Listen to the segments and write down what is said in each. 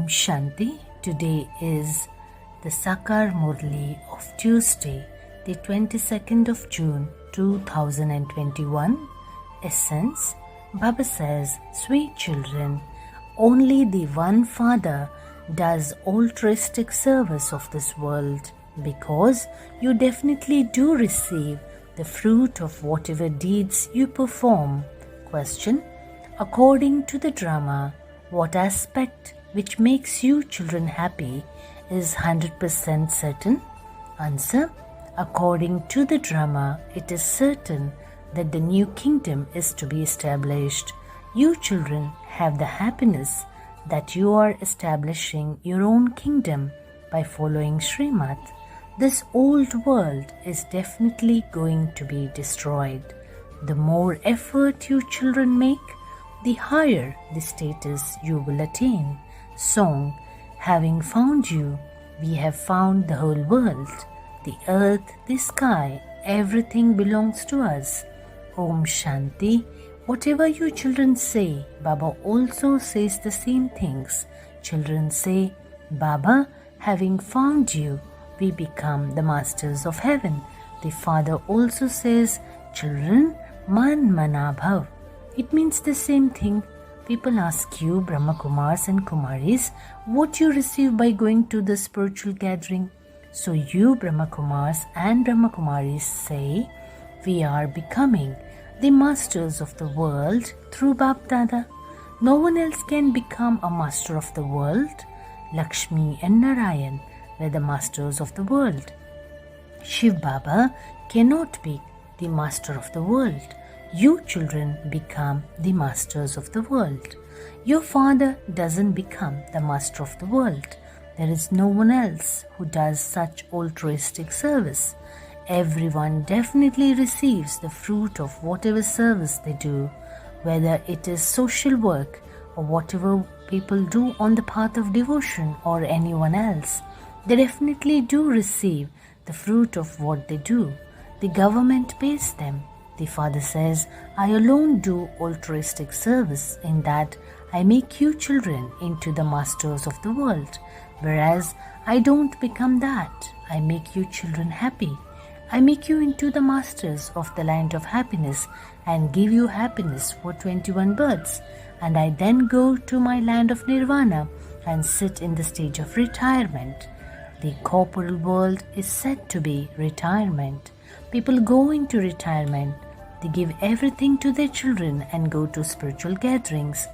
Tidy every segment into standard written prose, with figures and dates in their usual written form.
Shanti. Today is the Sakar Murli of Tuesday, the 22nd of June 2021. Essence. Baba says, sweet children, only the one Father does altruistic service of this world, because you definitely do receive the fruit of whatever deeds you perform. Question. According to the drama, what aspect which makes you children happy is 100% certain? Answer. According to the drama, it is certain that the new kingdom is to be established. You children have the happiness that you are establishing your own kingdom by following Srimad. This old world is definitely going to be destroyed. The more effort you children make, the higher the status you will attain. Song. Having found you, we have found the whole world. The earth, the sky, everything belongs to us. Om Shanti. Whatever you children say, Baba also says the same things. Children say, Baba, having found you, we become the masters of heaven. The Father also says, children, man mana bhav. It means the same thing. People ask you, Brahma Kumars and Kumaris, what you receive by going to the spiritual gathering. So you, Brahma Kumars and Brahma Kumaris, say, we are becoming the masters of the world through Bap Dada. No one else can become a master of the world. Lakshmi and Narayan were the masters of the world. Shiv Baba cannot be the master of the world. You children become the masters of the world. Your father doesn't become the master of the world. There is no one else who does such altruistic service. Everyone definitely receives the fruit of whatever service they do, whether it is social work or whatever people do on the path of devotion or anyone else. They definitely do receive the fruit of what they do. The government pays them. The Father says, I alone do altruistic service in that I make you children into the masters of the world, whereas I don't become that. I make you children happy. I make you into the masters of the land of happiness and give you happiness for 21 births, and I then go to my land of nirvana and sit in the stage of retirement. The corporal world is said to be retirement. People go into retirement. They give everything to their children and go to spiritual gatherings.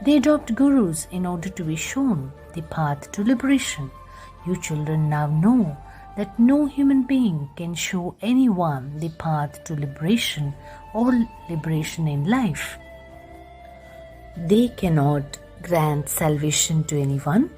They adopt gurus in order to be shown the path to liberation. You children now know that no human being can show anyone the path to liberation or liberation in life. They cannot grant salvation to anyone.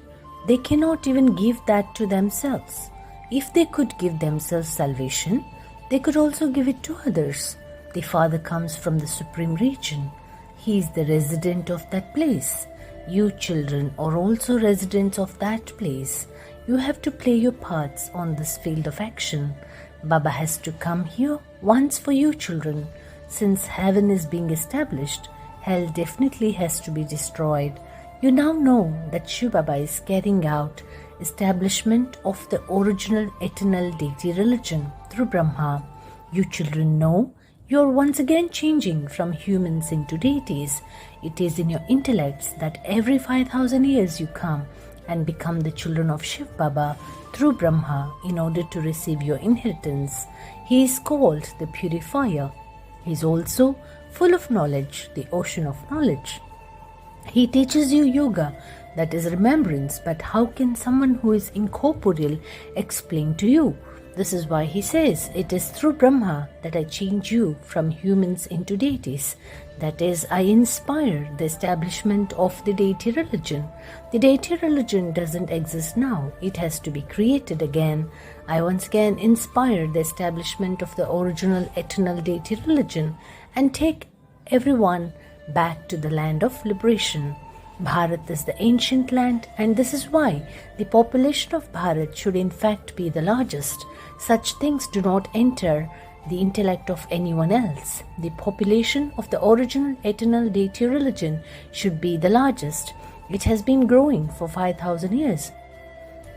They cannot even give that to themselves. If they could give themselves salvation, they could also give it to others. The Father comes from the supreme region. He is the resident of that place. You children are also residents of that place. You have to play your parts on this field of action. Baba has to come here once for you children. Since heaven is being established, hell definitely has to be destroyed. You now know that Shiv Baba is carrying out establishment of the original eternal deity religion through Brahma. You children know you are once again changing from humans into deities. It is in your intellects that every 5,000 years you come and become the children of Shiv Baba through Brahma in order to receive your inheritance. He is called the purifier. He is also full of knowledge, the ocean of knowledge. He teaches you yoga, that is remembrance, but how can someone who is incorporeal explain to you? This is why he says, it is through Brahma that I change you from humans into deities. That is, I inspire the establishment of the deity religion. The deity religion doesn't exist now. It has to be created again. I once again inspire the establishment of the original eternal deity religion and take everyone back to the land of liberation. Bharat is the ancient land, and this is why the population of Bharat should in fact be the largest. Such things do not enter the intellect of anyone else. The population of the original eternal deity religion should be the largest. It has been growing for 5,000 years.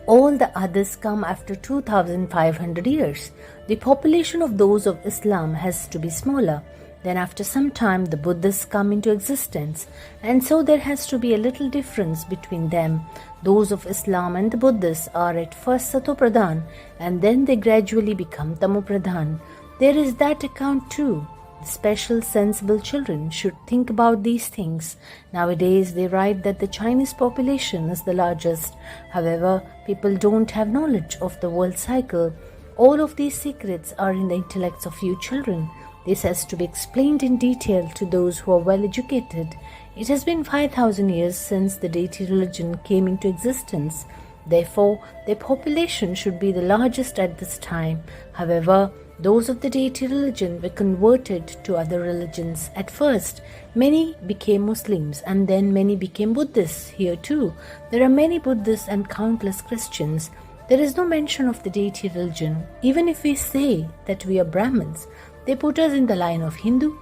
All the others come after 2,500 years. The population of those of Islam has to be smaller. Then after some time the Buddhists come into existence, and so there has to be a little difference between them. Those of Islam and the Buddhists are at first Satopradhan, and then they gradually become Tamopradhan. There is that account too. The special sensible children should think about these things. Nowadays they write that the Chinese population is the largest. However, people don't have knowledge of the world cycle. All of these secrets are in the intellects of you children. This has to be explained in detail to those who are well educated. It has been 5,000 years since the deity religion came into existence. Therefore, their population should be the largest at this time. However, those of the deity religion were converted to other religions. At first, many became Muslims, and then many became Buddhists. Here too, there are many Buddhists and countless Christians. There is no mention of the deity religion. Even if we say that we are Brahmins, they put us in the line of Hindu.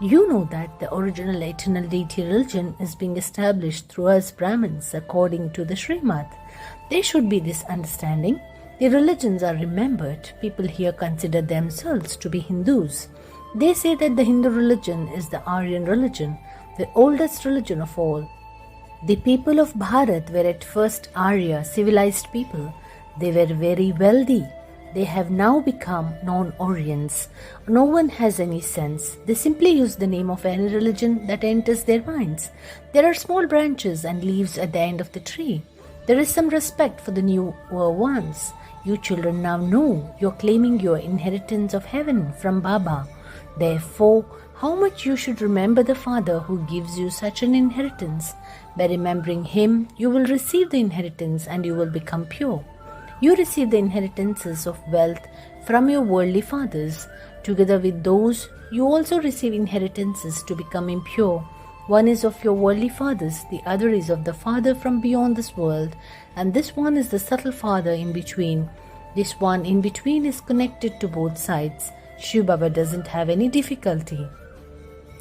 You know that the original eternal deity religion is being established through us Brahmins according to the Srimad. There should be this understanding. The religions are remembered. People here consider themselves to be Hindus. They say that the Hindu religion is the Aryan religion, the oldest religion of all. The people of Bharat were at first Arya, civilized people. They were very wealthy. They have now become non-Aryans. No one has any sense. They simply use the name of any religion that enters their minds. There are small branches and leaves at the end of the tree. There is some respect for the newer ones. You children now know you're claiming your inheritance of heaven from Baba. Therefore, how much you should remember the Father who gives you such an inheritance. By remembering Him, you will receive the inheritance and you will become pure. You receive the inheritances of wealth from your worldly fathers. Together with those, you also receive inheritances to become impure. One is of your worldly fathers, the other is of the Father from beyond this world, and this one is the subtle Father in between. This one in between is connected to both sides. Shiv Baba doesn't have any difficulty.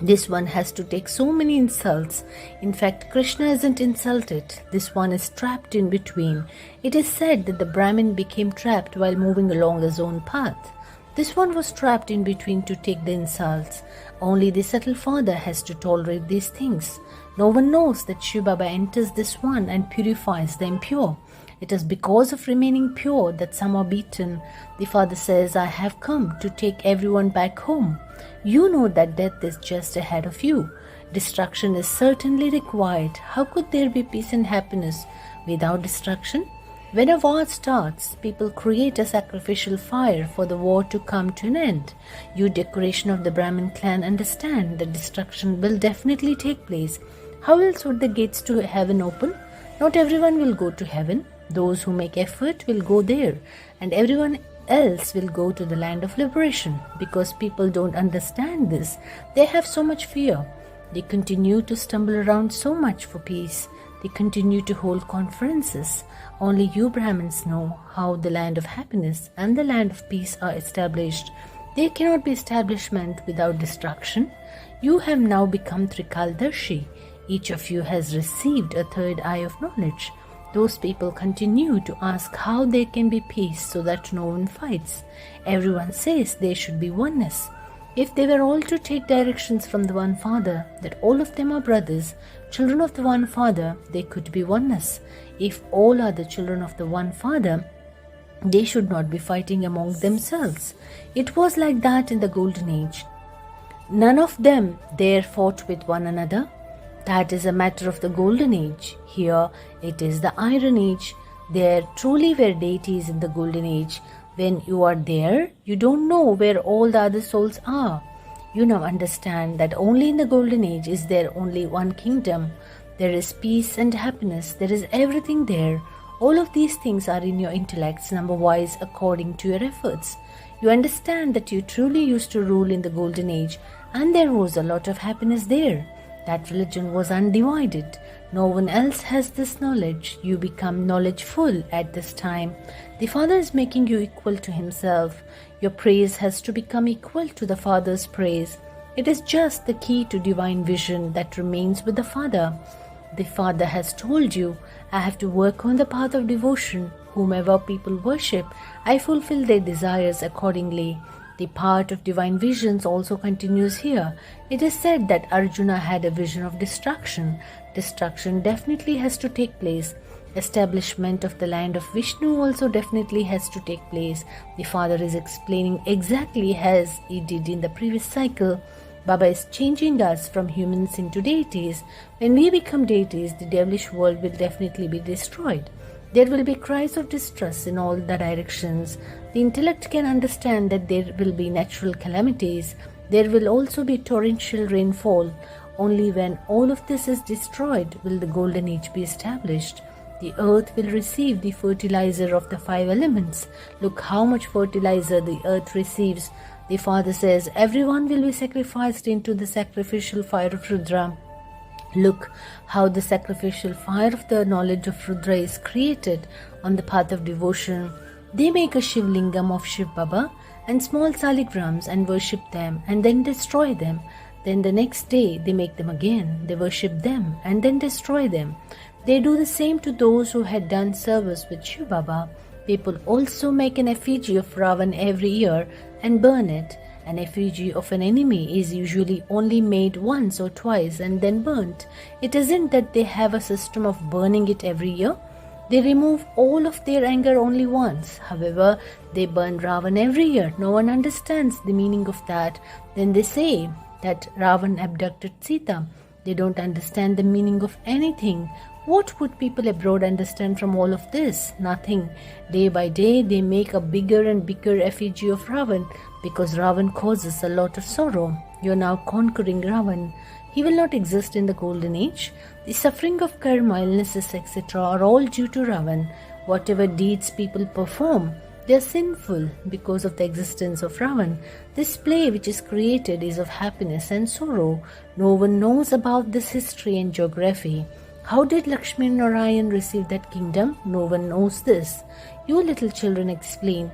This one has to take so many insults. In fact, Krishna isn't insulted. This one is trapped in between. It is said that the Brahmin became trapped while moving along his own path. This one was trapped in between to take the insults. Only the subtle Father has to tolerate these things. No one knows that Shiv Baba enters this one and purifies the impure. It is because of remaining pure that some are beaten. The Father says, I have come to take everyone back home. You know that death is just ahead of you. Destruction is certainly required. How could there be peace and happiness without destruction? When a war starts, people create a sacrificial fire for the war to come to an end. You decoration of the Brahmin clan understand that destruction will definitely take place. How else would the gates to heaven open? Not everyone will go to heaven. Those who make effort will go there, and everyone else will go to the land of liberation. Because people don't understand this, they have so much fear. They continue to stumble around so much for peace. They continue to hold conferences. Only you Brahmins know how the land of happiness and the land of peace are established. There cannot be establishment without destruction. You have now become Trikaldarshi. Each of you has received a third eye of knowledge. Those people continue to ask how there can be peace so that no one fights. Everyone says there should be oneness. If they were all to take directions from the one Father, that all of them are brothers, children of the one Father, there could be oneness. If all are the children of the one Father, they should not be fighting among themselves. It was like that in the Golden Age. None of them there fought with one another. That is a matter of the Golden Age. Here it is the Iron Age. There truly were deities in the Golden Age. When you are there, you don't know where all the other souls are. You now understand that only in the Golden Age is there only one kingdom. There is peace and happiness. There is everything there. All of these things are in your intellects, number-wise, according to your efforts. You understand that you truly used to rule in the Golden Age, and there was a lot of happiness there. That religion was undivided. No one else has this knowledge. You become knowledgeful at this time. The Father is making you equal to Himself. Your praise has to become equal to the Father's praise. It is just the key to divine vision that remains with the Father. The Father has told you, I have to work on the path of devotion. Whomever people worship, I fulfill their desires accordingly. The part of divine visions also continues here. It is said that Arjuna had a vision of destruction. Destruction definitely has to take place. Establishment of the land of Vishnu also definitely has to take place. The Father is explaining exactly as he did in the previous cycle. Baba is changing us from humans into deities. When we become deities, the devilish world will definitely be destroyed. There will be cries of distress in all the directions. The intellect can understand that there will be natural calamities. There will also be torrential rainfall. Only when all of this is destroyed will the golden age be established. The earth will receive the fertilizer of the 5 elements. Look how much fertilizer the earth receives. The Father says everyone will be sacrificed into the sacrificial fire of Rudra. Look how the sacrificial fire of the knowledge of Rudra is created on the path of devotion. They make a Shivlingam of Shiv Baba and small saligrams and worship them and then destroy them. Then the next day they make them again. They worship them and then destroy them. They do the same to those who had done service with Shiv Baba. People also make an effigy of Ravan every year and burn it. An effigy of an enemy is usually only made once or twice and then burnt. It isn't that they have a system of burning it every year. They remove all of their anger only once. However, they burn Ravan every year. No one understands the meaning of that. Then they say that Ravan abducted Sita. They don't understand the meaning of anything. What would people abroad understand from all of this? Nothing. Day by day, they make a bigger and bigger effigy of Ravan because Ravan causes a lot of sorrow. You are now conquering Ravan. He will not exist in the golden age. The suffering of karma, illnesses, etc. are all due to Ravan. Whatever deeds people perform, they are sinful because of the existence of Ravan. This play which is created is of happiness and sorrow. No one knows about this history and geography. How did Lakshmi Narayan receive that kingdom? No one knows this. You little children explain.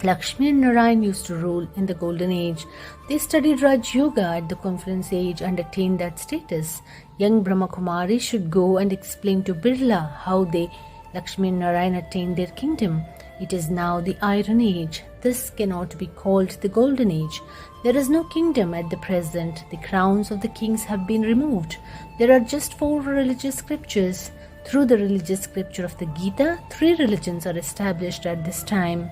Lakshmi and Narayan used to rule in the golden age. They studied Raj Yoga at the confluence age and attained that status. Young Brahma Kumaris should go and explain to Birla how they, Lakshmi and Narayan, attained their kingdom. It is now the Iron Age. This cannot be called the Golden Age. There is no kingdom at the present. The crowns of the kings have been removed. There are just 4 religious scriptures. Through the religious scripture of the Gita, 3 religions are established at this time.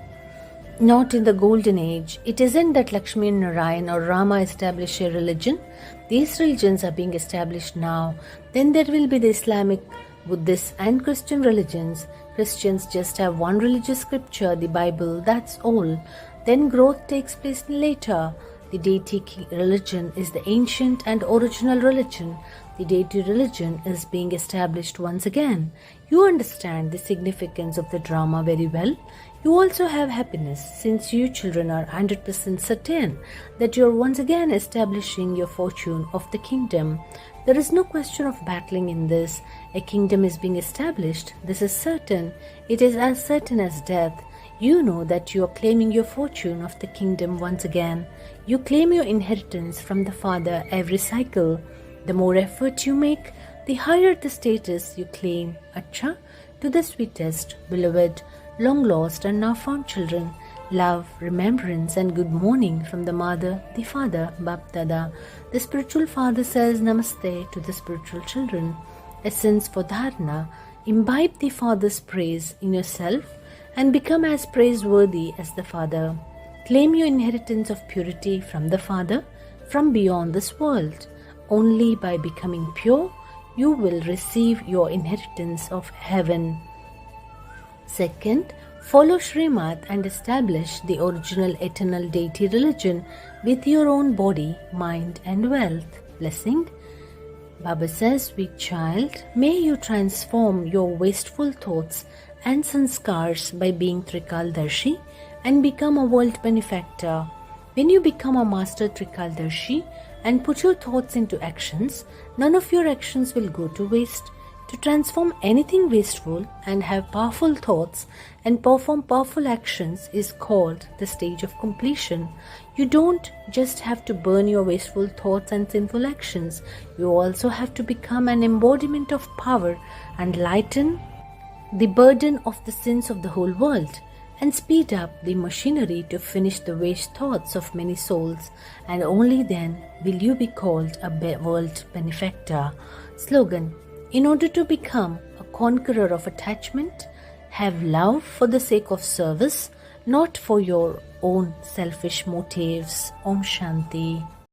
Not in the Golden Age. It isn't that Lakshmi and Narayan or Rama establish a religion. These religions are being established now. Then there will be the Islamic, Buddhist and Christian religions. Christians just have one religious scripture, the Bible, that's all. Then growth takes place later. The deity religion is the ancient and original religion. The deity religion is being established once again. You understand the significance of the drama very well. You also have happiness since you children are 100% certain that you are once again establishing your fortune of the kingdom. There is no question of battling in this. A kingdom is being established. This is certain. It is as certain as death. You know that you are claiming your fortune of the kingdom once again. You claim your inheritance from the Father every cycle. The more effort you make, the higher the status you claim. Acha, to the sweetest, beloved, long lost and now found children, love, remembrance and good morning from the Mother, the Father, Bap Dada. The spiritual father says Namaste to the spiritual children. Essence for dharana, imbibe the Father's praise in yourself and become as praiseworthy as the Father. Claim your inheritance of purity from the Father, from beyond this world. Only by becoming pure, you will receive your inheritance of heaven. Second, follow Srimad and establish the original eternal deity religion with your own body, mind and wealth. Blessing. Baba says, sweet child, may you transform your wasteful thoughts and sanskars by being Trikaldarshi and become a world benefactor. When you become a master Trikaldarshi and put your thoughts into actions, none of your actions will go to waste. To transform anything wasteful and have powerful thoughts and perform powerful actions is called the stage of completion. You don't just have to burn your wasteful thoughts and sinful actions, you also have to become an embodiment of power and lighten the burden of the sins of the whole world, and speed up the machinery to finish the waste thoughts of many souls, and only then will you be called a world benefactor. Slogan: in order to become a conqueror of attachment, have love for the sake of service, not for your own selfish motives. Om Shanti.